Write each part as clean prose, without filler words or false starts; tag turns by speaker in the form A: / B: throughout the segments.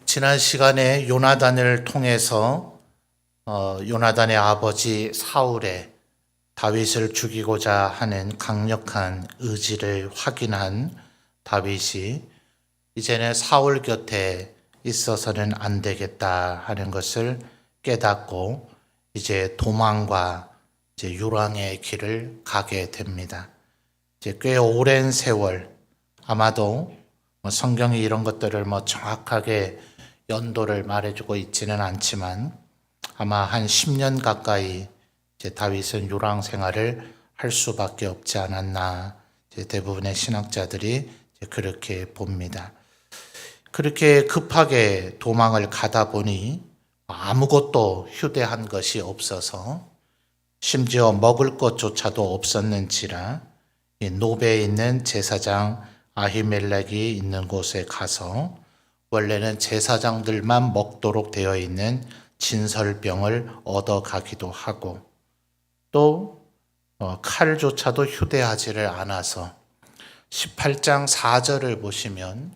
A: 지난 시간에 요나단을 통해서 요나단의 아버지 사울의 다윗을 죽이고자 하는 강력한 의지를 확인한 다윗이 이제는 사울 곁에 있어서는 안 되겠다 하는 것을 깨닫고 이제 도망과 이제 유랑의 길을 가게 됩니다. 이제 꽤 오랜 세월, 아마도 성경이 이런 것들을 정확하게 연도를 말해주고 있지는 않지만 아마 한 10년 가까이 이제 다윗은 유랑 생활을 할 수밖에 없지 않았나, 이제 대부분의 신학자들이 이제 그렇게 봅니다. 그렇게 급하게 도망을 가다 보니 아무것도 휴대한 것이 없어서 심지어 먹을 것조차도 없었는지라 노베에 있는 제사장 아히멜렉이 있는 곳에 가서 원래는 제사장들만 먹도록 되어 있는 진설병을 얻어가기도 하고 또 칼조차도 휴대하지를 않아서 18장 4절을 보시면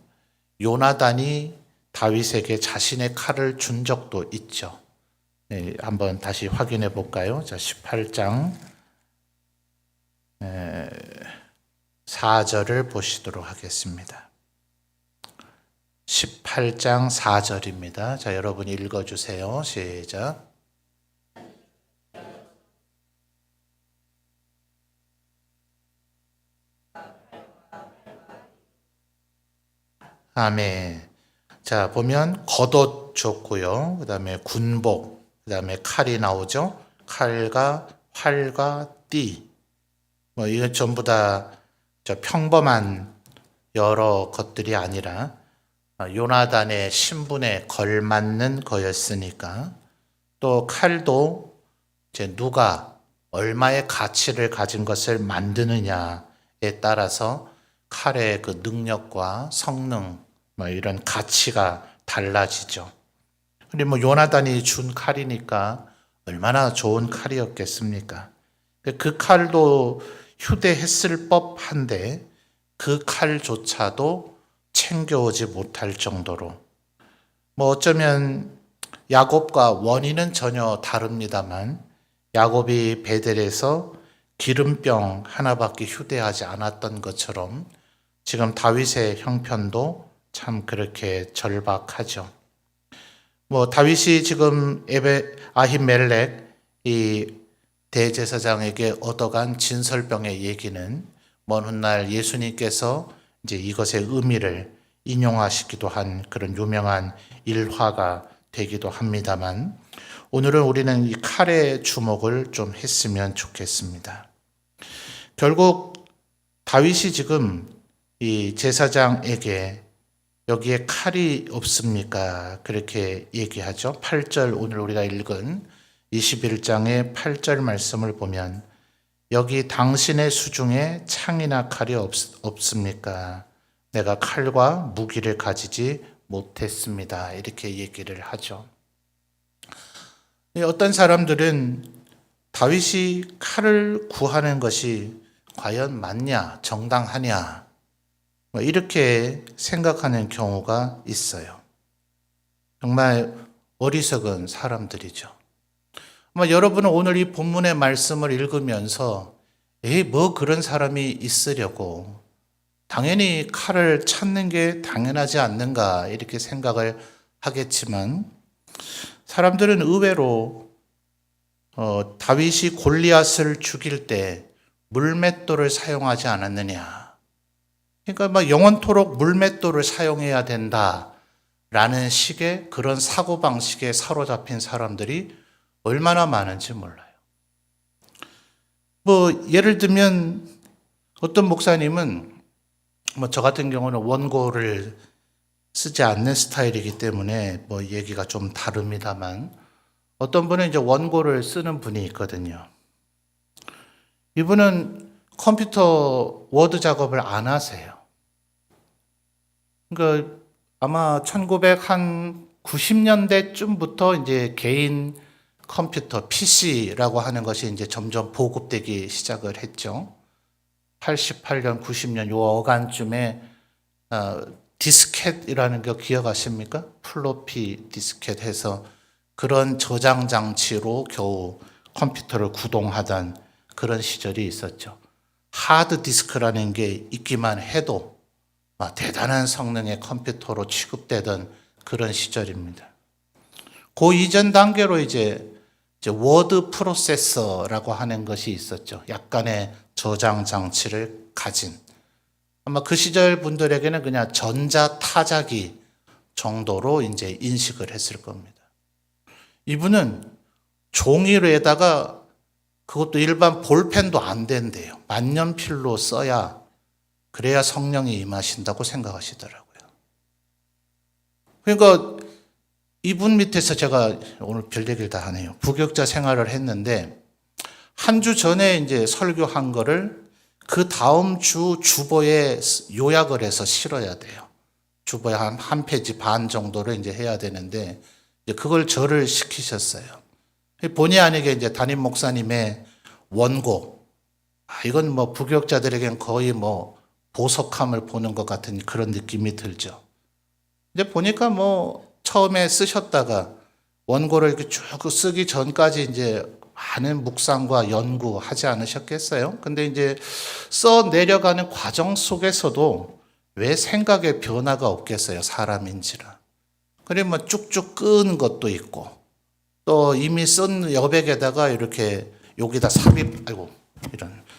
A: 요나단이 다윗에게 자신의 칼을 준 적도 있죠. 네, 한번 다시 확인해 볼까요? 자, 18장 4절을 보시도록 하겠습니다. 18장 4절입니다. 자, 여러분 읽어주세요. 시작. 아멘. 자, 보면 겉옷 줬고요. 그 다음에 군복, 그 다음에 칼이 나오죠. 칼과 활과 띠. 이거 전부 다 평범한 여러 것들이 아니라 요나단의 신분에 걸맞는 거였으니까, 또 칼도 이제 누가 얼마의 가치를 가진 것을 만드느냐에 따라서 칼의 그 능력과 성능 이런 가치가 달라지죠. 근데 요나단이 준 칼이니까 얼마나 좋은 칼이었겠습니까? 그 칼도 휴대했을 법한데 그 칼조차도 챙겨오지 못할 정도로, 어쩌면 야곱과 원인은 전혀 다릅니다만 야곱이 베델에서 기름병 하나밖에 휴대하지 않았던 것처럼 지금 다윗의 형편도 참 그렇게 절박하죠. 다윗이 지금 아히멜렉 이 대제사장에게 얻어간 진설병의 얘기는 먼 훗날 예수님께서 이제 이것의 의미를 인용하시기도 한 그런 유명한 일화가 되기도 합니다만, 오늘은 우리는 이 칼에 주목을 좀 했으면 좋겠습니다. 결국 다윗이 지금 이 제사장에게 여기에 칼이 없습니까? 그렇게 얘기하죠. 8절, 오늘 우리가 읽은 21장의 8절 말씀을 보면 여기 당신의 수중에 창이나 칼이 없습니까? 내가 칼과 무기를 가지지 못했습니다. 이렇게 얘기를 하죠. 어떤 사람들은 다윗이 칼을 구하는 것이 과연 맞냐, 정당하냐, 이렇게 생각하는 경우가 있어요. 정말 어리석은 사람들이죠. 여러분은 오늘 이 본문의 말씀을 읽으면서 그런 사람이 있으려고 당연히 칼을 찾는 게 당연하지 않는가 이렇게 생각을 하겠지만, 사람들은 의외로 다윗이 골리앗을 죽일 때 물맷돌을 사용하지 않았느냐, 그러니까 영원토록 물맷돌을 사용해야 된다라는 식의 그런 사고방식에 사로잡힌 사람들이 얼마나 많은지 몰라요. 예를 들면 어떤 목사님은 저 같은 경우는 원고를 쓰지 않는 스타일이기 때문에 얘기가 좀 다릅니다만, 어떤 분은 이제 원고를 쓰는 분이 있거든요. 이분은 컴퓨터 워드 작업을 안 하세요. 그러니까 아마 1990년대쯤부터 이제 개인 컴퓨터, PC라고 하는 것이 이제 점점 보급되기 시작을 했죠. 88년, 90년 요 어간쯤에 디스켓이라는 거 기억하십니까? 플로피 디스켓 해서 그런 저장 장치로 겨우 컴퓨터를 구동하던 그런 시절이 있었죠. 하드 디스크라는 게 있기만 해도 대단한 성능의 컴퓨터로 취급되던 그런 시절입니다. 그 이전 단계로 이제 워드 프로세서라고 하는 것이 있었죠. 약간의 저장 장치를 가진. 아마 그 시절 분들에게는 그냥 전자 타자기 정도로 이제 인식을 했을 겁니다. 이분은 종이로에다가 그것도 일반 볼펜도 안 된대요. 만년필로 써야 그래야 성령이 임하신다고 생각하시더라고요. 그러니까 이분 밑에서 제가 오늘 별 얘기를 다 하네요. 부교육자 생활을 했는데 한 주 전에 이제 설교한 거를 그 다음 주 주보에 요약을 해서 실어야 돼요. 주보에 한 페이지 반 정도를 이제 해야 되는데 이제 그걸 저를 시키셨어요. 본의 아니게 이제 담임 목사님의 원고, 이건 뭐 부교육자들에겐 거의 뭐 보석함을 보는 것 같은 그런 느낌이 들죠. 이제 보니까 뭐 처음에 쓰셨다가 원고를 이렇게 쭉 쓰기 전까지 이제 많은 묵상과 연구하지 않으셨겠어요? 근데 이제 써 내려가는 과정 속에서도 왜 생각에 변화가 없겠어요? 사람인지라. 그리고 뭐 쭉쭉 끄는 것도 있고 또 이미 쓴 여백에다가 이렇게 여기다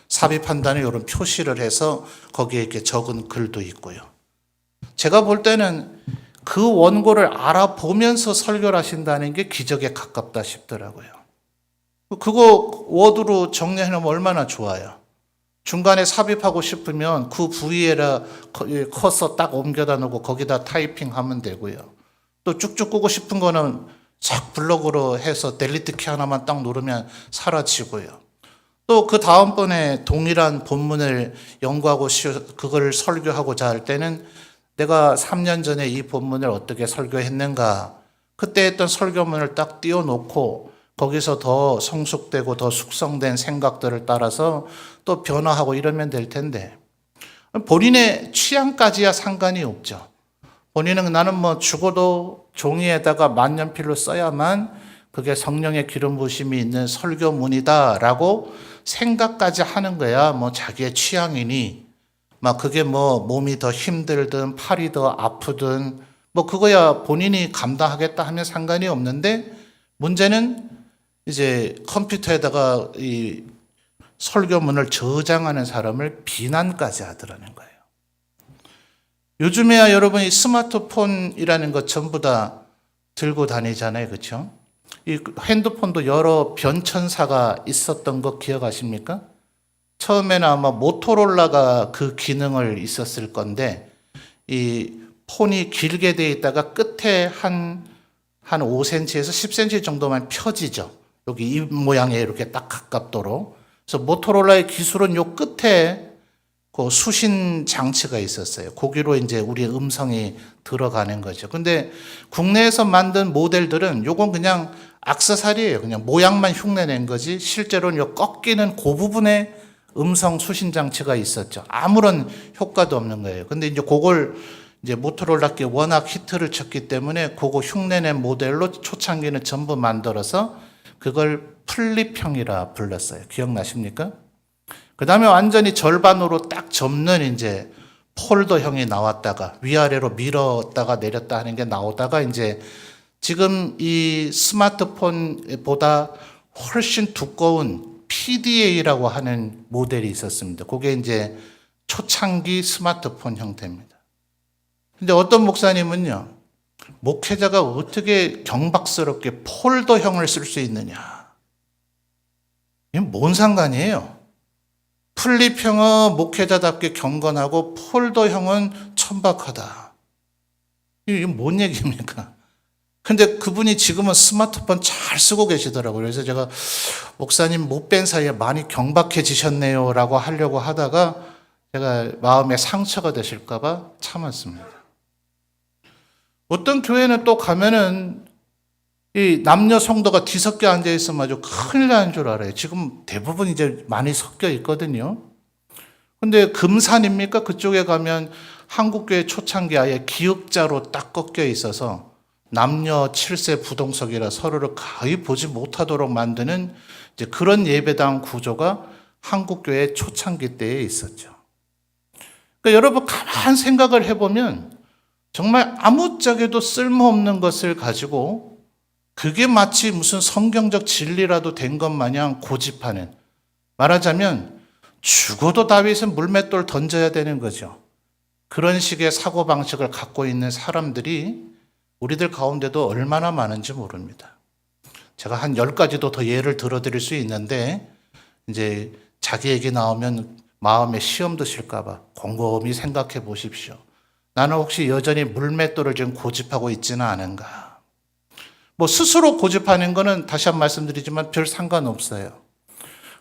A: 삽입한다는 이런 표시를 해서 거기에 이렇게 적은 글도 있고요. 제가 볼 때는 그 원고를 알아보면서 설교를 하신다는 게 기적에 가깝다 싶더라고요. 그거 워드로 정리해 놓으면 얼마나 좋아요. 중간에 삽입하고 싶으면 그 부위에다 커서 딱 옮겨다 놓고 거기다 타이핑하면 되고요. 또 쭉쭉 끄고 싶은 거는 싹 블록으로 해서 델리트 키 하나만 딱 누르면 사라지고요. 또 그 다음번에 동일한 본문을 연구하고 그걸 설교하고자 할 때는 내가 3년 전에 이 본문을 어떻게 설교했는가, 그때 했던 설교문을 딱 띄워놓고 거기서 더 성숙되고 더 숙성된 생각들을 따라서 또 변화하고 이러면 될 텐데 본인의 취향까지야 상관이 없죠. 본인은 나는 뭐 죽어도 종이에다가 만년필로 써야만 그게 성령의 기름 부으심이 있는 설교문이다라고 생각까지 하는 거야 뭐 자기의 취향이니 막 그게 뭐 몸이 더 힘들든 팔이 더 아프든 뭐 그거야 본인이 감당하겠다 하면 상관이 없는데 문제는 이제 컴퓨터에다가 이 설교문을 저장하는 사람을 비난까지 하더라는 거예요. 요즘에야 여러분이 스마트폰이라는 것 전부 다 들고 다니잖아요. 그렇죠? 이 핸드폰도 여러 변천사가 있었던 거 기억하십니까? 처음에는 아마 모토로라가 그 기능을 있었을 건데 이 폰이 길게 돼 있다가 끝에 한 5cm에서 10cm 정도만 펴지죠. 여기 입 모양에 이렇게 딱 가깝도록. 그래서 모토로라의 기술은 요 끝에 그 수신 장치가 있었어요. 거기로 이제 우리 음성이 들어가는 거죠. 근데 국내에서 만든 모델들은 요건 그냥 액세서리예요. 그냥 모양만 흉내낸 거지 실제로는 요 꺾이는 그 부분에 음성 수신 장치가 있었죠. 아무런 효과도 없는 거예요. 근데 이제 그걸 이제 모토로라께 워낙 히트를 쳤기 때문에 그거 흉내낸 모델로 초창기는 전부 만들어서 그걸 플립형이라 불렀어요. 기억나십니까? 그 다음에 완전히 절반으로 딱 접는 이제 폴더형이 나왔다가 위아래로 밀었다가 내렸다 하는 게 나오다가 이제 지금 이 스마트폰보다 훨씬 두꺼운 PDA라고 하는 모델이 있었습니다. 그게 이제 초창기 스마트폰 형태입니다. 근데 어떤 목사님은요, 목회자가 어떻게 경박스럽게 폴더형을 쓸 수 있느냐. 이건 뭔 상관이에요? 플립형은 목회자답게 경건하고 폴더형은 천박하다. 이게 뭔 얘기입니까? 근데 그분이 지금은 스마트폰 잘 쓰고 계시더라고요. 그래서 제가 목사님 못 뵌 사이에 많이 경박해지셨네요 라고 하려고 하다가 제가 마음에 상처가 되실까 봐 참았습니다. 어떤 교회는 또 가면은 이 남녀 성도가 뒤섞여 앉아 있으면 아주 큰일 나는 줄 알아요. 지금 대부분 이제 많이 섞여 있거든요. 근데 금산입니까? 그쪽에 가면 한국교회 초창기 아예 기역자로 딱 꺾여 있어서 남녀 7세 부동석이라 서로를 거의 보지 못하도록 만드는 이제 그런 예배당 구조가 한국교회 초창기 때에 있었죠. 그러니까 여러분 가만 생각을 해보면 정말 아무짝에도 쓸모없는 것을 가지고 그게 마치 무슨 성경적 진리라도 된 것 마냥 고집하는, 말하자면 죽어도 다윗은 물맷돌 던져야 되는 거죠. 그런 식의 사고방식을 갖고 있는 사람들이 우리들 가운데도 얼마나 많은지 모릅니다. 제가 한 10가지도 더 예를 들어드릴 수 있는데 이제 자기 얘기 나오면 마음에 시험 드실까 봐 곰곰이 생각해 보십시오. 나는 혹시 여전히 물맷돌을 지금 고집하고 있지는 않은가? 뭐 스스로 고집하는 거는 다시 한 번 말씀드리지만 별 상관없어요.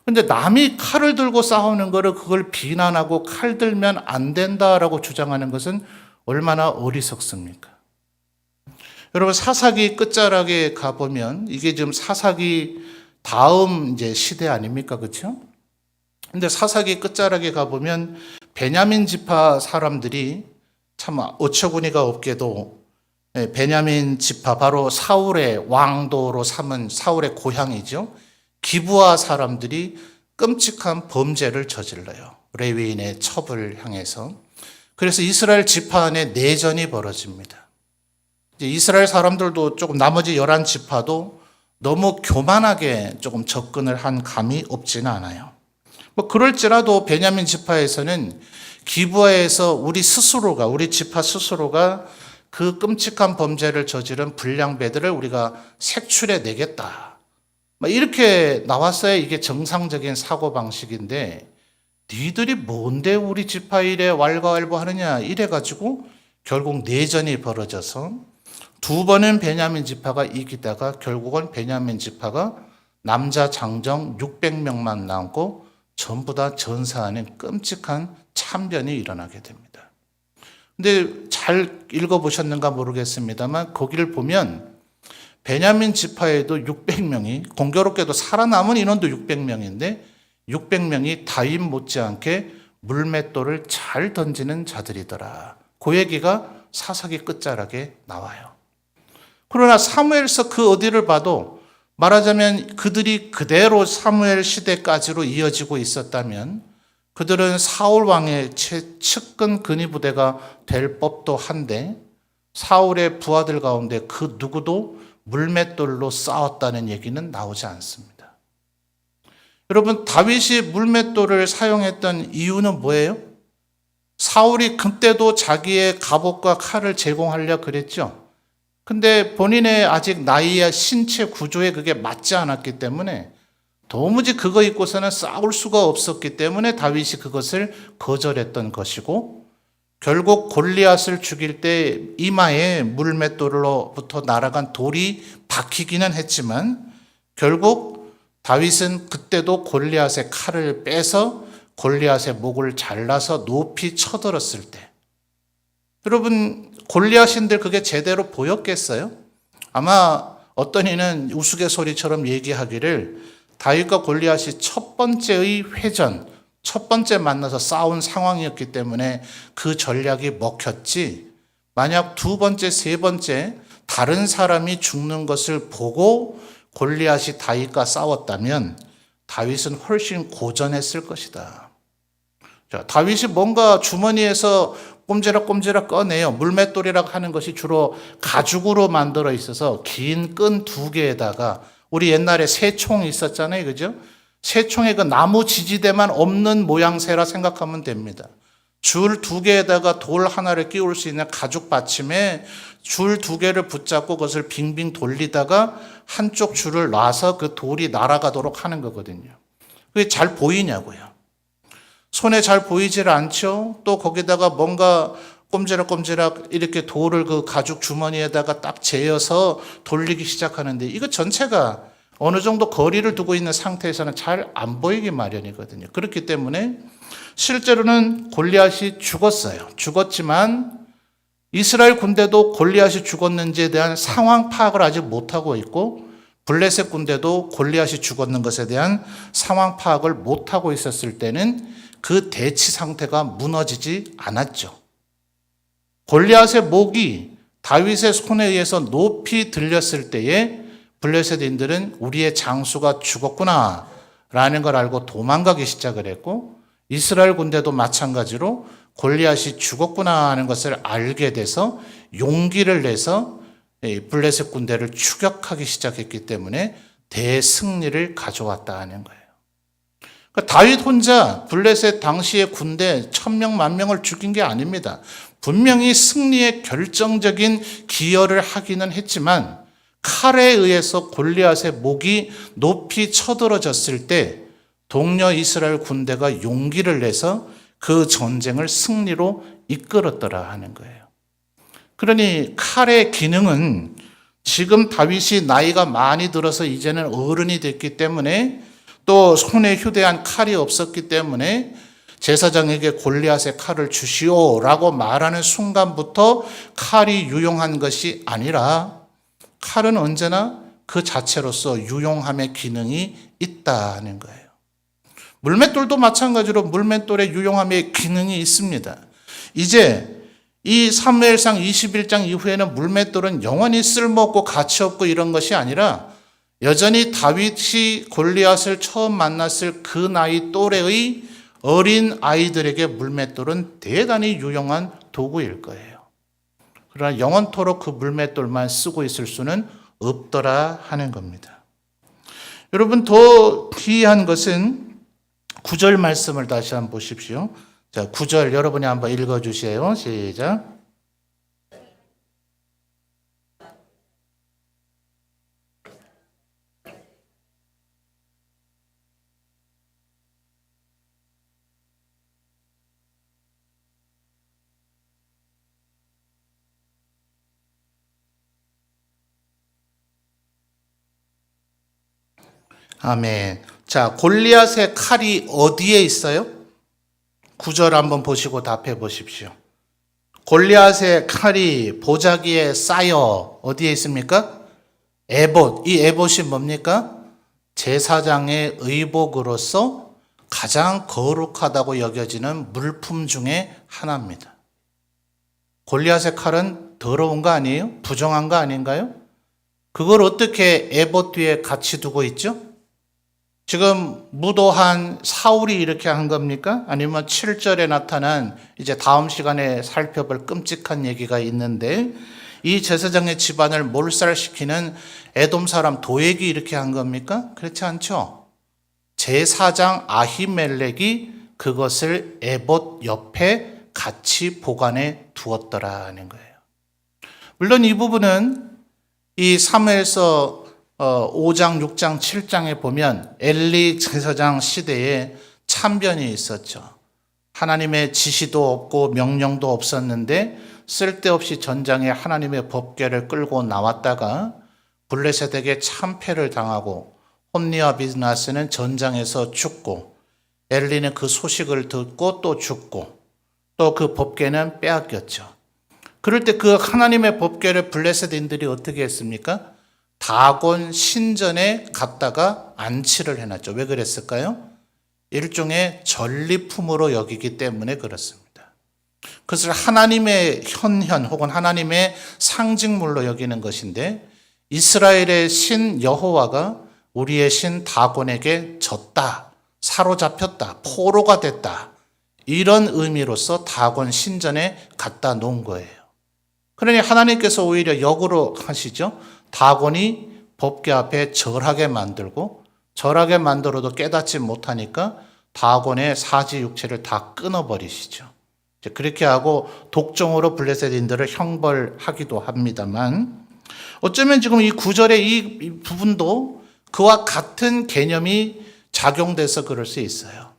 A: 근데 남이 칼을 들고 싸우는 거를 그걸 비난하고 칼 들면 안 된다라고 주장하는 것은 얼마나 어리석습니까? 여러분 사사기 끝자락에 가보면 이게 지금 사사기 다음 이제 시대 아닙니까? 그렇죠? 근데 사사기 끝자락에 가보면 베냐민 지파 사람들이 참 어처구니가 없게도 베냐민 지파 바로 사울의 왕도로 삼은 사울의 고향이죠. 기브아 사람들이 끔찍한 범죄를 저질러요. 레위인의 첩을 향해서. 그래서 이스라엘 지파 안에 내전이 벌어집니다. 이스라엘 사람들도 조금 나머지 11지파도 너무 교만하게 조금 접근을 한 감이 없지는 않아요. 뭐 그럴지라도 베냐민 지파에서는 기브아에서 우리 지파 스스로가 그 끔찍한 범죄를 저지른 불량배들을 우리가 색출해 내겠다. 이렇게 나왔어야 이게 정상적인 사고방식인데 니들이 뭔데 우리 지파 일에 왈가왈부하느냐 이래가지고 결국 내전이 벌어져서 두 번은 베냐민 지파가 이기다가 결국은 베냐민 지파가 남자 장정 600명만 남고 전부 다 전사하는 끔찍한 참변이 일어나게 됩니다. 근데 잘 읽어보셨는가 모르겠습니다만 거기를 보면 베냐민 지파에도 600명이 공교롭게도 살아남은 인원도 600명인데 600명이 다윗 못지않게 물맷돌을 잘 던지는 자들이더라. 그 얘기가 사사기 끝자락에 나와요. 그러나 사무엘서 그 어디를 봐도 말하자면 그들이 그대로 사무엘 시대까지로 이어지고 있었다면 그들은 사울 왕의 측근 근위부대가 될 법도 한데 사울의 부하들 가운데 그 누구도 물맷돌로 싸웠다는 얘기는 나오지 않습니다. 여러분 다윗이 물맷돌을 사용했던 이유는 뭐예요? 사울이 그때도 자기의 갑옷과 칼을 제공하려 그랬죠. 근데 본인의 아직 나이와 신체 구조에 그게 맞지 않았기 때문에 도무지 그거 입고서는 싸울 수가 없었기 때문에 다윗이 그것을 거절했던 것이고 결국 골리앗을 죽일 때 이마에 물맷돌로부터 날아간 돌이 박히기는 했지만 결국 다윗은 그때도 골리앗의 칼을 빼서 골리앗의 목을 잘라서 높이 쳐들었을 때 여러분 골리앗인들 그게 제대로 보였겠어요? 아마 어떤 이는 우스갯소리처럼 얘기하기를 다윗과 골리앗이 첫 번째의 회전, 첫 번째 만나서 싸운 상황이었기 때문에 그 전략이 먹혔지 만약 두 번째, 세 번째 다른 사람이 죽는 것을 보고 골리앗이 다윗과 싸웠다면 다윗은 훨씬 고전했을 것이다. 자, 다윗이 뭔가 주머니에서 꼼지락꼼지락 꺼내요. 물맷돌이라고 하는 것이 주로 가죽으로 만들어 있어서 긴 끈 2개에다가 우리 옛날에 새총 있었잖아요. 그죠? 새총의 그 나무 지지대만 없는 모양새라 생각하면 됩니다. 줄 2개에다가 돌 하나를 끼울 수 있는 가죽 받침에 줄 2개를 붙잡고 그것을 빙빙 돌리다가 한쪽 줄을 놔서 그 돌이 날아가도록 하는 거거든요. 그게 잘 보이냐고요. 손에 잘 보이질 않죠? 또 거기다가 뭔가 꼼지락꼼지락 이렇게 돌을 그 가죽 주머니에다가 딱 재어서 돌리기 시작하는데 이거 전체가 어느 정도 거리를 두고 있는 상태에서는 잘 안 보이기 마련이거든요. 그렇기 때문에 실제로는 골리앗이 죽었어요. 죽었지만 이스라엘 군대도 골리앗이 죽었는지에 대한 상황 파악을 아직 못하고 있고 블레셋 군대도 골리앗이 죽었는 것에 대한 상황 파악을 못하고 있었을 때는 그 대치 상태가 무너지지 않았죠. 골리앗의 목이 다윗의 손에 의해서 높이 들렸을 때에 블레셋인들은 우리의 장수가 죽었구나 라는 걸 알고 도망가기 시작을 했고, 이스라엘 군대도 마찬가지로 골리앗이 죽었구나 하는 것을 알게 돼서 용기를 내서 블레셋 군대를 추격하기 시작했기 때문에 대승리를 가져왔다 하는 거예요. 그러니까 다윗 혼자 블레셋 당시의 군대 1000명, 10,000명을 죽인 게 아닙니다. 분명히 승리에 결정적인 기여를 하기는 했지만 칼에 의해서 골리앗의 목이 높이 쳐들어졌을 때 동료 이스라엘 군대가 용기를 내서 그 전쟁을 승리로 이끌었더라 하는 거예요. 그러니 칼의 기능은 지금 다윗이 나이가 많이 들어서 이제는 어른이 됐기 때문에 또 손에 휴대한 칼이 없었기 때문에 제사장에게 골리앗의 칼을 주시오라고 말하는 순간부터 칼이 유용한 것이 아니라 칼은 언제나 그 자체로서 유용함의 기능이 있다는 거예요. 물맷돌도 마찬가지로 물맷돌의 유용함의 기능이 있습니다. 이제 이 사무엘상 21장 이후에는 물맷돌은 영원히 쓸모없고 가치없고 이런 것이 아니라 여전히 다윗이 골리앗을 처음 만났을 그 나이 또래의 어린 아이들에게 물맷돌은 대단히 유용한 도구일 거예요. 그러나 영원토록 그 물맷돌만 쓰고 있을 수는 없더라 하는 겁니다. 여러분, 더 귀한 것은 9절 말씀을 다시 한번 보십시오. 자, 9절 여러분이 한번 읽어주세요. 시작. 아멘. 자, 골리앗의 칼이 어디에 있어요? 9절 한번 보시고 답해 보십시오. 골리앗의 칼이 보자기에 쌓여 어디에 있습니까? 에봇. 이 에봇이 뭡니까? 제사장의 의복으로서 가장 거룩하다고 여겨지는 물품 중에 하나입니다. 골리앗의 칼은 더러운 거 아니에요? 부정한 거 아닌가요? 그걸 어떻게 에봇 뒤에 같이 두고 있죠? 지금 무도한 사울이 이렇게 한 겁니까? 아니면 7절에 나타난 이제 다음 시간에 살펴볼 끔찍한 얘기가 있는데 이 제사장의 집안을 몰살시키는 에돔 사람 도액이 이렇게 한 겁니까? 그렇지 않죠. 제사장 아히멜렉이 그것을 에봇 옆에 같이 보관해 두었더라 하는 거예요. 물론 이 부분은 이 사무엘서 5장, 6장, 7장에 보면 엘리 제사장 시대에 참변이 있었죠. 하나님의 지시도 없고 명령도 없었는데 쓸데없이 전장에 하나님의 법궤를 끌고 나왔다가 블레셋에게 참패를 당하고 홈니와 비스나스는 전장에서 죽고 엘리는 그 소식을 듣고 또 죽고 또 그 법궤는 빼앗겼죠. 그럴 때 그 하나님의 법궤를 블레셋인들이 어떻게 했습니까? 다곤 신전에 갖다가 안치를 해놨죠. 왜 그랬을까요? 일종의 전리품으로 여기기 때문에 그렇습니다. 그것을 하나님의 현현 혹은 하나님의 상징물로 여기는 것인데 이스라엘의 신 여호와가 우리의 신 다곤에게 졌다, 사로잡혔다, 포로가 됐다 이런 의미로서 다곤 신전에 갖다 놓은 거예요. 그러니 하나님께서 오히려 역으로 하시죠. 다곤이 법궤 앞에 절하게 만들고 절하게 만들어도 깨닫지 못하니까 다곤의 사지 육체를 다 끊어버리시죠. 그렇게 하고 독종으로 블레셋인들을 형벌하기도 합니다만 어쩌면 지금 이 9절의 이 부분도 그와 같은 개념이 작용돼서 그럴 수 있어요.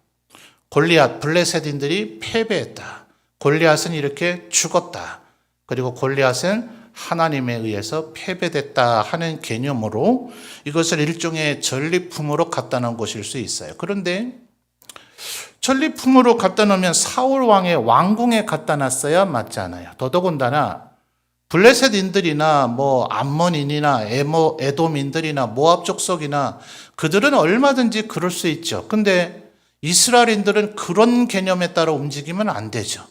A: 골리앗, 블레셋인들이 패배했다. 골리앗은 이렇게 죽었다. 그리고 골리앗은 하나님에 의해서 패배됐다 하는 개념으로 이것을 일종의 전리품으로 갖다 놓은 것일 수 있어요. 그런데 전리품으로 갖다 놓으면 사울 왕의 왕궁에 갖다 놨어야 맞지 않아요. 더더군다나 블레셋인들이나 뭐 암몬인이나 에돔인들이나 모압 족속이나 그들은 얼마든지 그럴 수 있죠. 근데 이스라엘인들은 그런 개념에 따라 움직이면 안 되죠.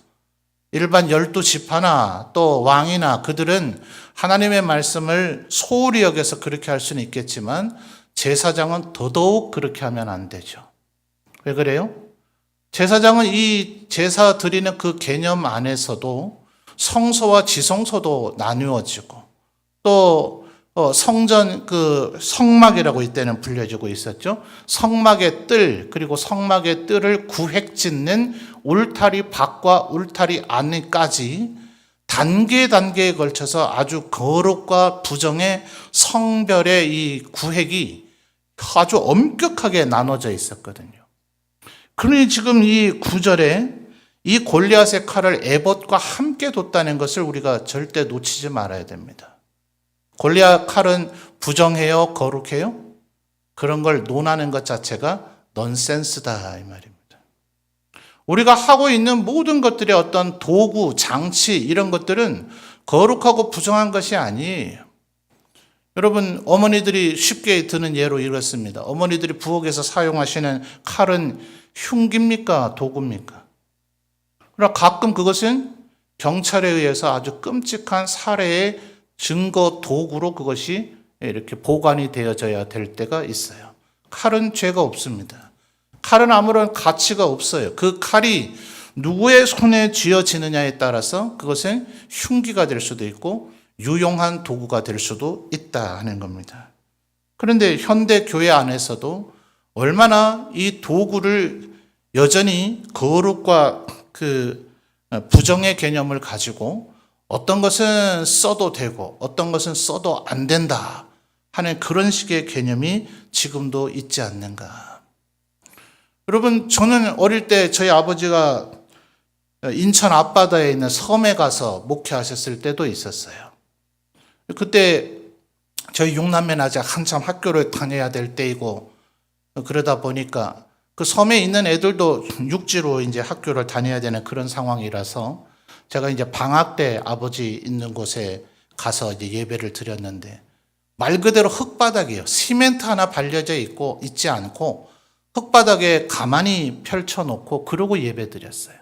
A: 일반 12지파나 또 왕이나 그들은 하나님의 말씀을 소홀히 여겨서 그렇게 할 수는 있겠지만 제사장은 더더욱 그렇게 하면 안 되죠. 왜 그래요? 제사장은 이 제사 드리는 그 개념 안에서도 성소와 지성소도 나누어지고 또 성전 그 성막이라고 이때는 불려지고 있었죠. 성막의 뜰 그리고 성막의 뜰을 구획짓는 울타리 밖과 울타리 안까지 단계에 걸쳐서 아주 거룩과 부정의 성별의 이 구획이 아주 엄격하게 나눠져 있었거든요. 그러니 지금 이 9절에 이 골리앗의 칼을 에봇과 함께 뒀다는 것을 우리가 절대 놓치지 말아야 됩니다. 골리앗 칼은 부정해요? 거룩해요? 그런 걸 논하는 것 자체가 넌센스다 이 말입니다. 우리가 하고 있는 모든 것들의 어떤 도구, 장치 이런 것들은 거룩하고 부정한 것이 아니에요. 여러분 어머니들이 쉽게 드는 예로 이렇습니다. 어머니들이 부엌에서 사용하시는 칼은 흉기입니까? 도구입니까? 그러나 가끔 그것은 경찰에 의해서 아주 끔찍한 살해의 증거 도구로 그것이 이렇게 보관이 되어져야 될 때가 있어요. 칼은 죄가 없습니다. 칼은 아무런 가치가 없어요. 그 칼이 누구의 손에 쥐어지느냐에 따라서 그것은 흉기가 될 수도 있고 유용한 도구가 될 수도 있다 하는 겁니다. 그런데 현대 교회 안에서도 얼마나 이 도구를 여전히 거룩과 그 부정의 개념을 가지고 어떤 것은 써도 되고 어떤 것은 써도 안 된다 하는 그런 식의 개념이 지금도 있지 않는가. 여러분 저는 어릴 때 저희 아버지가 인천 앞바다에 있는 섬에 가서 목회하셨을 때도 있었어요. 그때 저희 6남매는 아직 한참 학교를 다녀야 될 때이고 그러다 보니까 그 섬에 있는 애들도 육지로 이제 학교를 다녀야 되는 그런 상황이라서 제가 이제 방학 때 아버지 있는 곳에 가서 이제 예배를 드렸는데 말 그대로 흙바닥이에요. 시멘트 하나 발려져 있지 않고 흙바닥에 가만히 펼쳐놓고 그러고 예배 드렸어요.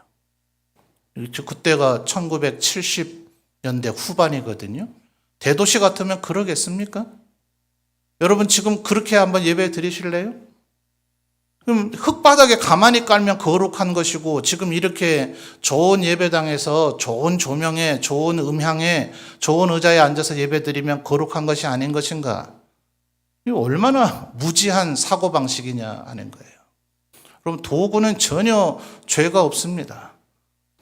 A: 그때가 1970년대 후반이거든요. 대도시 같으면 그러겠습니까? 여러분 지금 그렇게 한번 예배 드리실래요? 그럼 흙바닥에 가만히 깔면 거룩한 것이고 지금 이렇게 좋은 예배당에서 좋은 조명에 좋은 음향에 좋은 의자에 앉아서 예배 드리면 거룩한 것이 아닌 것인가? 이거 얼마나 무지한 사고방식이냐 하는 거예요. 그럼 도구는 전혀 죄가 없습니다.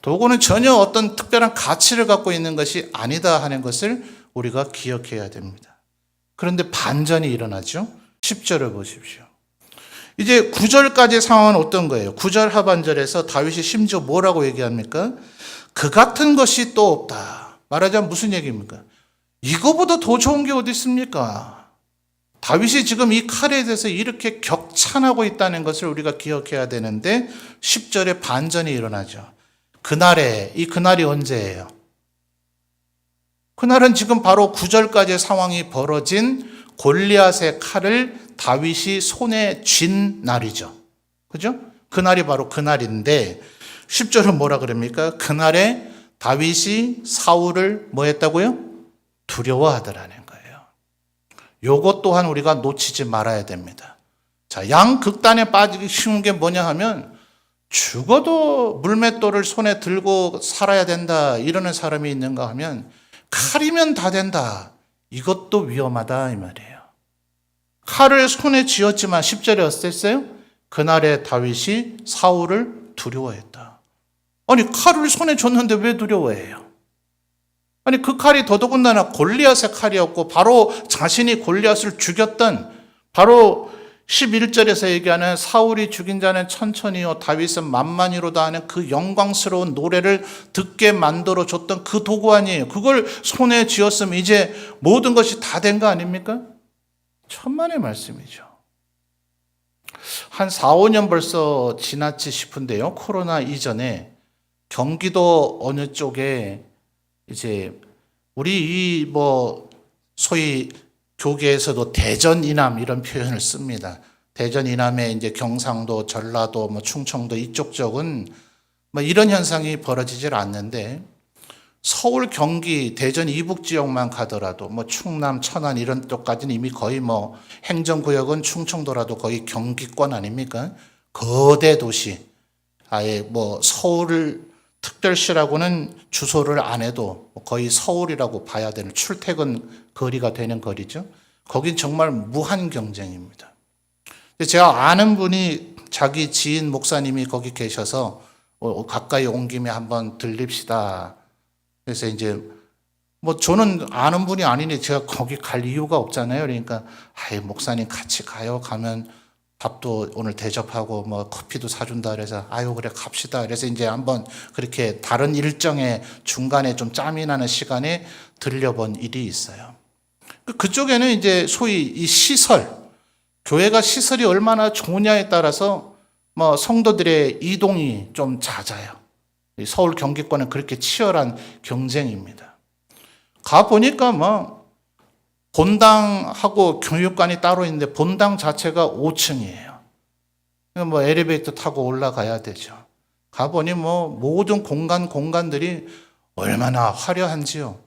A: 도구는 전혀 어떤 특별한 가치를 갖고 있는 것이 아니다 하는 것을 우리가 기억해야 됩니다. 그런데 반전이 일어나죠. 10절을 보십시오. 이제 9절까지의 상황은 어떤 거예요? 9절 하반절에서 다윗이 심지어 뭐라고 얘기합니까? 그 같은 것이 또 없다. 말하자면 무슨 얘기입니까? 이거보다 더 좋은 게 어디 있습니까? 다윗이 지금 이 칼에 대해서 이렇게 격찬하고 있다는 것을 우리가 기억해야 되는데 10절에 반전이 일어나죠. 이 그날이 언제예요? 그날은 지금 바로 9절까지의 상황이 벌어진 골리앗의 칼을 다윗이 손에 쥔 날이죠. 그죠? 그날이 바로 그날인데 10절은 뭐라 그럽니까? 그날에 다윗이 사울을 뭐 했다고요? 두려워하더라는 거예요. 요것 또한 우리가 놓치지 말아야 됩니다. 자, 양극단에 빠지기 쉬운 게 뭐냐 하면 죽어도 물맷돌을 손에 들고 살아야 된다 이러는 사람이 있는가 하면 칼이면 다 된다. 이것도 위험하다 이 말이에요. 칼을 손에 쥐었지만 10절에 어땠어요? 그날에 다윗이 사울을 두려워했다. 아니 칼을 손에 줬는데 왜 두려워해요? 아니 그 칼이 더더군다나 골리앗의 칼이었고 바로 자신이 골리앗을 죽였던 바로 11절에서 얘기하는 사울이 죽인 자는 천천히요 다윗은 만만히로다 하는 그 영광스러운 노래를 듣게 만들어 줬던 그 도구 아니에요. 그걸 손에 쥐었으면 이제 모든 것이 다 된 거 아닙니까? 천만의 말씀이죠. 한 4, 5년 벌써 지났지 싶은데요. 코로나 이전에 경기도 어느 쪽에 이제 우리 소위 교계에서도 대전 이남 이런 표현을 씁니다. 대전 이남에 이제 경상도, 전라도, 충청도 이쪽 쪽은 뭐 이런 현상이 벌어지질 않는데 서울, 경기, 대전 이북 지역만 가더라도 뭐 충남, 천안 이런 쪽까지는 이미 거의 뭐 행정구역은 충청도라도 거의 경기권 아닙니까? 거대 도시. 아예 뭐 서울 특별시라고는 주소를 안 해도 거의 서울이라고 봐야 되는 출퇴근 거리가 되는 거리죠. 거긴 정말 무한 경쟁입니다. 제가 아는 분이 자기 지인 목사님이 거기 계셔서 가까이 온 김에 한번 들립시다. 그래서 이제 뭐 저는 아는 분이 아니니 제가 거기 갈 이유가 없잖아요. 그러니까 아이 목사님 같이 가요. 가면 밥도 오늘 대접하고 뭐 커피도 사준다 그래서 아유 그래 갑시다. 그래서 이제 한번 그렇게 다른 일정의 중간에 좀 짬이 나는 시간에 들려본 일이 있어요. 그쪽에는 이제 소위 이 시설, 교회가 시설이 얼마나 좋으냐에 따라서 뭐 성도들의 이동이 좀 잦아요. 서울 경기권은 그렇게 치열한 경쟁입니다. 가보니까 뭐 본당하고 교육관이 따로 있는데 본당 자체가 5층이에요. 뭐 엘리베이터 타고 올라가야 되죠. 가보니 뭐 모든 공간들이 얼마나 화려한지요.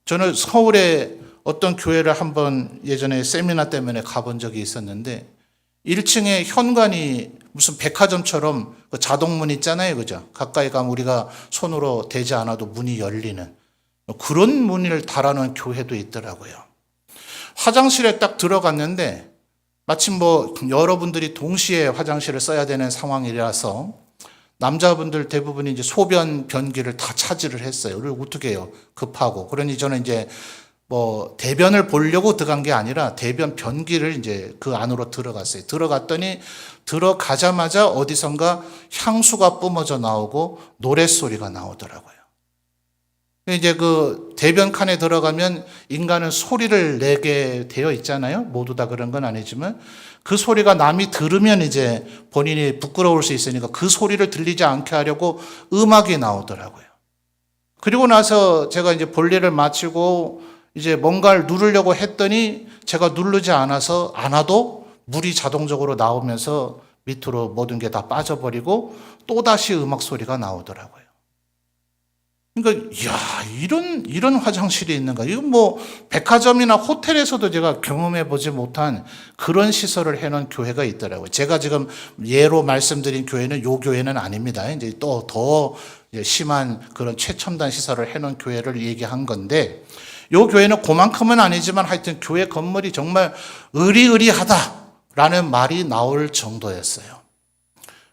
A: 저는 서울에 어떤 교회를 한번 예전에 세미나 때문에 가본 적이 있었는데 1층에 현관이 무슨 백화점처럼 그 자동문 있잖아요. 그죠? 가까이 가면 우리가 손으로 대지 않아도 문이 열리는 그런 문을 달아놓은 교회도 있더라고요. 화장실에 딱 들어갔는데 마침 뭐 여러분들이 동시에 화장실을 써야 되는 상황이라서 남자분들 대부분이 이제 소변 변기를 다 차지를 했어요. 그리고 어떻게 해요? 급하고. 그러니 저는 이제 뭐 대변을 보려고 들어간 게 아니라 대변 변기를 이제 그 안으로 들어갔어요. 들어갔더니 들어가자마자 어디선가 향수가 뿜어져 나오고 노랫소리가 나오더라고요. 이제 그 대변 칸에 들어가면 인간은 소리를 내게 되어 있잖아요. 모두 다 그런 건 아니지만 그 소리가 남이 들으면 이제 본인이 부끄러울 수 있으니까 그 소리를 들리지 않게 하려고 음악이 나오더라고요. 그리고 나서 제가 이제 볼일을 마치고 이제 뭔가를 누르려고 했더니 제가 누르지 않아도 물이 자동적으로 나오면서 밑으로 모든 게 다 빠져버리고 또다시 음악 소리가 나오더라고요. 그러니까 이런 화장실이 있는가? 이건 뭐 백화점이나 호텔에서도 제가 경험해 보지 못한 그런 시설을 해놓은 교회가 있더라고요. 제가 지금 예로 말씀드린 교회는 요 교회는 아닙니다. 이제 또 더 심한 그런 최첨단 시설을 해놓은 교회를 얘기한 건데 요 교회는 그만큼은 아니지만 하여튼 교회 건물이 정말 으리으리하다라는 말이 나올 정도였어요.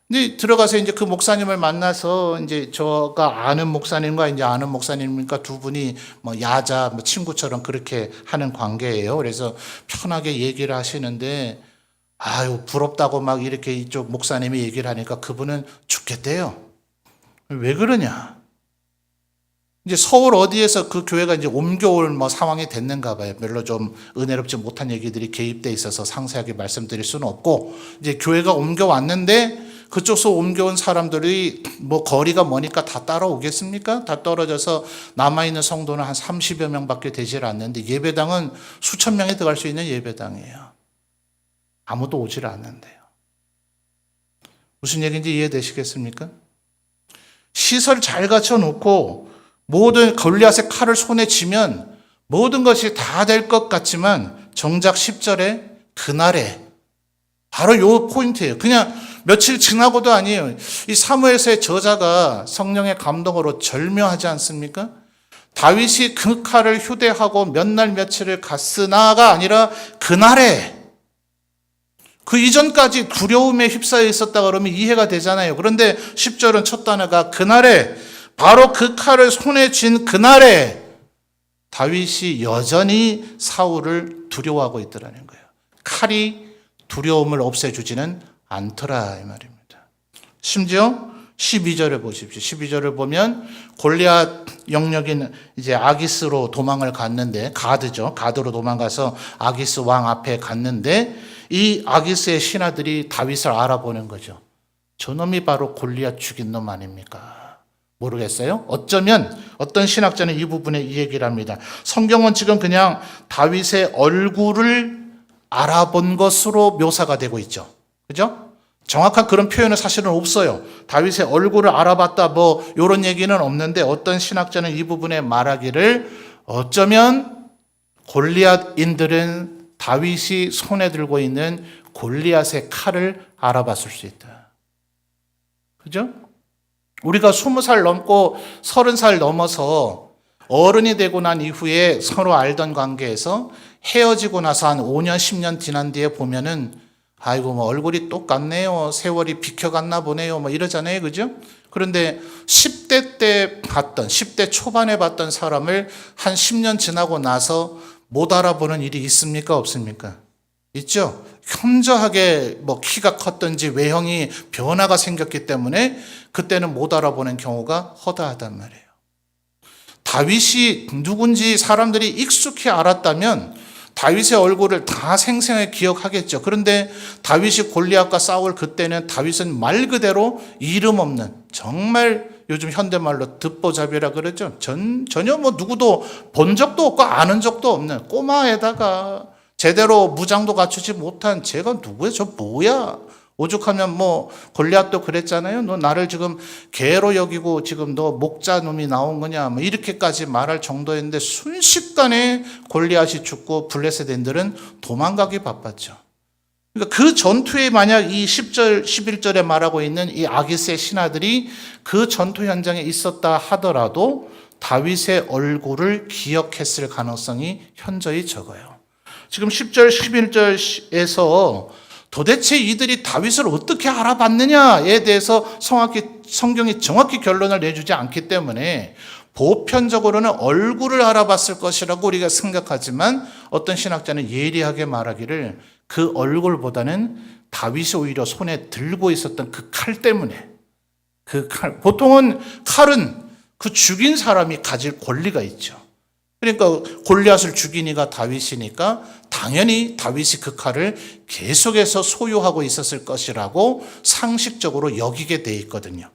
A: 근데 들어가서 이제 그 목사님을 만나서 이제 저가 아는 목사님과 이제 아는 목사님이니까 두 분이 뭐 야자 뭐 친구처럼 그렇게 하는 관계예요. 그래서 편하게 얘기를 하시는데 아유 부럽다고 막 이렇게 이쪽 목사님이 얘기를 하니까 그분은 죽겠대요. 왜 그러냐? 이제 서울 어디에서 그 교회가 이제 옮겨올 뭐 상황이 됐는가 봐요. 별로 좀 은혜롭지 못한 얘기들이 개입돼 있어서 상세하게 말씀드릴 수는 없고 이제 교회가 옮겨왔는데 그쪽에서 옮겨온 사람들이 뭐 거리가 머니까 다 따라오겠습니까? 다 떨어져서 남아있는 성도는 한 30여 명밖에 되질 않는데 예배당은 수천 명이 들어갈 수 있는 예배당이에요. 아무도 오질 않는데요. 무슨 얘기인지 이해되시겠습니까? 시설 잘 갖춰놓고 모든 골리앗의 칼을 손에 쥐면 모든 것이 다 될 것 같지만 정작 10절에 그날에 바로 요 포인트예요. 그냥 며칠 지나고도 아니에요. 이 사무엘서의 저자가 성령의 감동으로 절묘하지 않습니까? 다윗이 그 칼을 휴대하고 몇 날 며칠을 갔으나가 아니라 그날에 그 이전까지 두려움에 휩싸여 있었다 그러면 이해가 되잖아요. 그런데 10절은 첫 단어가 그날에 바로 그 칼을 손에 쥔 그날에 다윗이 여전히 사울을 두려워하고 있더라는 거예요. 칼이 두려움을 없애주지는 않더라 이 말입니다. 심지어 12절을 보십시오. 12절을 보면 골리앗 영역인 이제 아기스로 도망을 갔는데 가드로 도망가서 아기스 왕 앞에 갔는데 이 아기스의 신하들이 다윗을 알아보는 거죠. 저놈이 바로 골리앗 죽인 놈 아닙니까? 모르겠어요. 어쩌면 어떤 신학자는 이 부분에 이 얘기를 합니다. 성경은 지금 그냥 다윗의 얼굴을 알아본 것으로 묘사가 되고 있죠. 그죠? 정확한 그런 표현은 사실은 없어요. 다윗의 얼굴을 알아봤다 뭐 이런 얘기는 없는데 어떤 신학자는 이 부분에 말하기를 어쩌면 골리앗인들은 다윗이 손에 들고 있는 골리앗의 칼을 알아봤을 수 있다. 그죠? 우리가 20살 넘고 30살 넘어서 어른이 되고 난 이후에 서로 알던 관계에서 헤어지고 나서 한 5년, 10년 지난 뒤에 보면은 아이고 뭐 얼굴이 똑같네요. 세월이 비켜갔나 보네요. 뭐 이러잖아요. 그죠? 그런데 10대 때 봤던, 10대 초반에 봤던 사람을 한 10년 지나고 나서 못 알아보는 일이 있습니까? 없습니까? 있죠? 현저하게 뭐 키가 컸든지 외형이 변화가 생겼기 때문에 그때는 못 알아보는 경우가 허다하단 말이에요. 다윗이 누군지 사람들이 익숙히 알았다면 다윗의 얼굴을 다 생생하게 기억하겠죠. 그런데 다윗이 골리앗과 싸울 그때는 다윗은 말 그대로 이름 없는, 정말 요즘 현대말로 듣보잡이라 그러죠. 전혀 뭐 누구도 본 적도 없고 아는 적도 없는 꼬마에다가 제대로 무장도 갖추지 못한 제가 누구야? 저 뭐야? 오죽하면 뭐 골리앗도 그랬잖아요. 너 나를 지금 개로 여기고 지금 너 목자 놈이 나온 거냐? 뭐 이렇게까지 말할 정도였는데 순식간에 골리앗이 죽고 블레셋인들은 도망가기 바빴죠. 그러니까 그 전투에 만약 이 10절, 11절에 말하고 있는 이 아기스의 신하들이 그 전투 현장에 있었다 하더라도 다윗의 얼굴을 기억했을 가능성이 현저히 적어요. 지금 10절, 11절에서 도대체 이들이 다윗을 어떻게 알아봤느냐에 대해서 성경이 정확히 결론을 내주지 않기 때문에 보편적으로는 얼굴을 알아봤을 것이라고 우리가 생각하지만 어떤 신학자는 예리하게 말하기를 그 얼굴보다는 다윗이 오히려 손에 들고 있었던 그 칼 때문에 그 칼, 보통은 칼은 그 죽인 사람이 가질 권리가 있죠. 그러니까 골리앗을 죽인 이가 다윗이니까 당연히 다윗이 그 칼을 계속해서 소유하고 있었을 것이라고 상식적으로 여기게 돼 있거든요.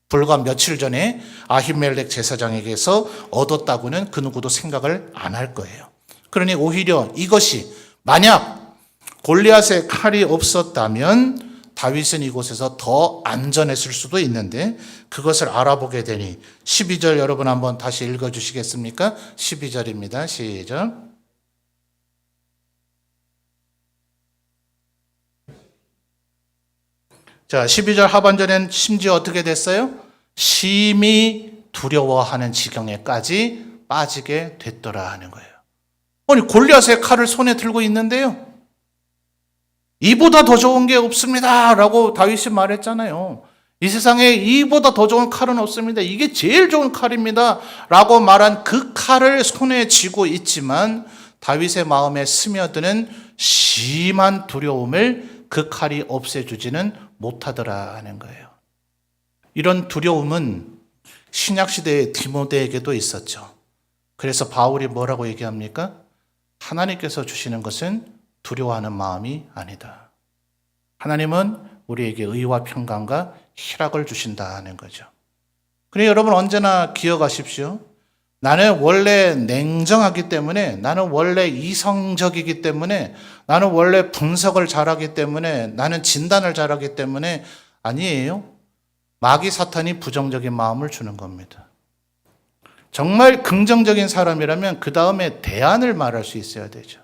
A: 불과 며칠 전에 아히멜렉 제사장에게서 얻었다고는 그 누구도 생각을 안 할 거예요. 그러니 오히려 이것이 만약 골리앗의 칼이 없었다면 다윗은 이곳에서 더 안전했을 수도 있는데 그것을 알아보게 되니 12절 여러분 한번 다시 읽어주시겠습니까? 12절입니다. 시작. 자, 12절 하반절엔 심지어 어떻게 됐어요? 심히 두려워하는 지경에까지 빠지게 됐더라 하는 거예요. 아니 골리앗의 칼을 손에 들고 있는데요. 이보다 더 좋은 게 없습니다 라고 다윗이 말했잖아요. 이 세상에 이보다 더 좋은 칼은 없습니다. 이게 제일 좋은 칼입니다 라고 말한 그 칼을 손에 쥐고 있지만 다윗의 마음에 스며드는 심한 두려움을 그 칼이 없애주지는 못하더라 하는 거예요. 이런 두려움은 신약시대의 디모데에게도 있었죠. 그래서 바울이 뭐라고 얘기합니까? 하나님께서 주시는 것은 두려워하는 마음이 아니다. 하나님은 우리에게 의와 평강과 희락을 주신다 하는 거죠. 그래 여러분 언제나 기억하십시오. 나는 원래 냉정하기 때문에, 나는 원래 이성적이기 때문에, 나는 원래 분석을 잘하기 때문에, 나는 진단을 잘하기 때문에 아니에요. 마귀 사탄이 부정적인 마음을 주는 겁니다. 정말 긍정적인 사람이라면 그 다음에 대안을 말할 수 있어야 되죠.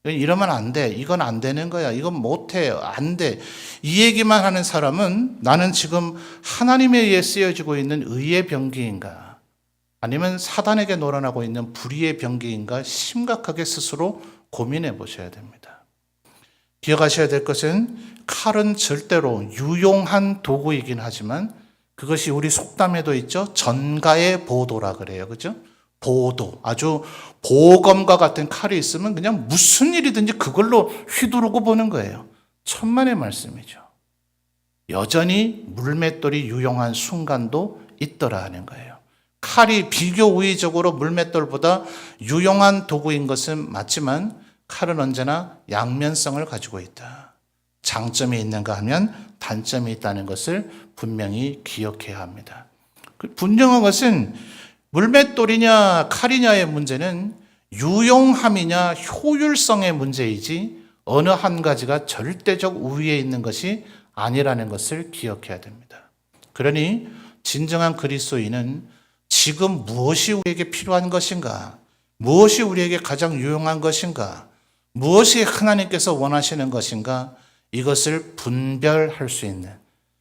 A: 이러면 안 돼. 이건 안 되는 거야. 이건 못 해. 안 돼. 이 얘기만 하는 사람은 나는 지금 하나님에 의해 쓰여지고 있는 의의 병기인가 아니면 사단에게 놀아나고 있는 불의의 병기인가 심각하게 스스로 고민해 보셔야 됩니다. 기억하셔야 될 것은 칼은 절대로 유용한 도구이긴 하지만 그것이 우리 속담에도 있죠. 전가의 보도라 그래요. 그죠? 보도, 아주 보검과 같은 칼이 있으면 그냥 무슨 일이든지 그걸로 휘두르고 보는 거예요. 천만의 말씀이죠. 여전히 물맷돌이 유용한 순간도 있더라 하는 거예요. 칼이 비교 우위적으로 물맷돌보다 유용한 도구인 것은 맞지만 칼은 언제나 양면성을 가지고 있다. 장점이 있는가 하면 단점이 있다는 것을 분명히 기억해야 합니다. 분명한 것은 물맷돌이냐 칼이냐의 문제는 유용함이냐 효율성의 문제이지 어느 한 가지가 절대적 우위에 있는 것이 아니라는 것을 기억해야 됩니다. 그러니 진정한 그리스도인은 지금 무엇이 우리에게 필요한 것인가? 무엇이 우리에게 가장 유용한 것인가? 무엇이 하나님께서 원하시는 것인가? 이것을 분별할 수 있는,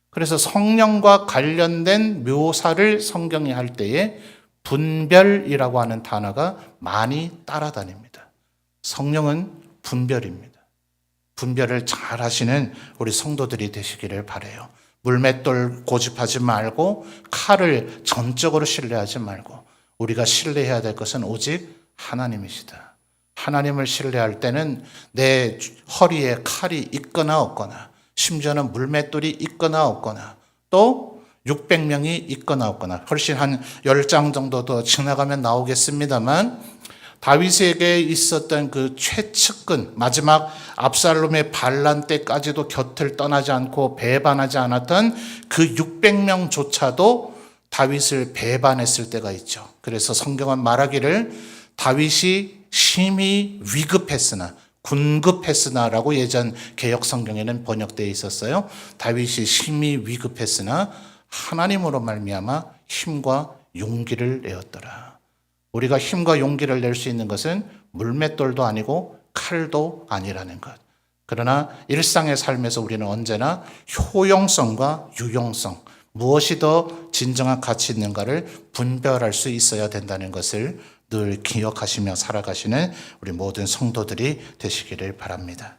A: 그래서 성령과 관련된 묘사를 성경이 할 때에 분별이라고 하는 단어가 많이 따라다닙니다. 성령은 분별입니다. 분별을 잘 하시는 우리 성도들이 되시기를 바라요. 물맷돌 고집하지 말고 칼을 전적으로 신뢰하지 말고 우리가 신뢰해야 될 것은 오직 하나님이시다. 하나님을 신뢰할 때는 내 허리에 칼이 있거나 없거나, 심지어는 물맷돌이 있거나 없거나, 또 600명이 있거나 없거나, 훨씬 한 10장 정도 더 지나가면 나오겠습니다만, 다윗에게 있었던 그 최측근, 마지막 압살롬의 반란 때까지도 곁을 떠나지 않고 배반하지 않았던 그 600명조차도 다윗을 배반했을 때가 있죠. 그래서 성경은 말하기를 다윗이 심히 위급했으나, 군급했으나라고 예전 개역 성경에는 번역되어 있었어요. 다윗이 심히 위급했으나 하나님으로 말미암아 힘과 용기를 내었더라. 우리가 힘과 용기를 낼 수 있는 것은 물맷돌도 아니고 칼도 아니라는 것. 그러나 일상의 삶에서 우리는 언제나 효용성과 유용성, 무엇이 더 진정한 가치 있는가를 분별할 수 있어야 된다는 것을 늘 기억하시며 살아가시는 우리 모든 성도들이 되시기를 바랍니다.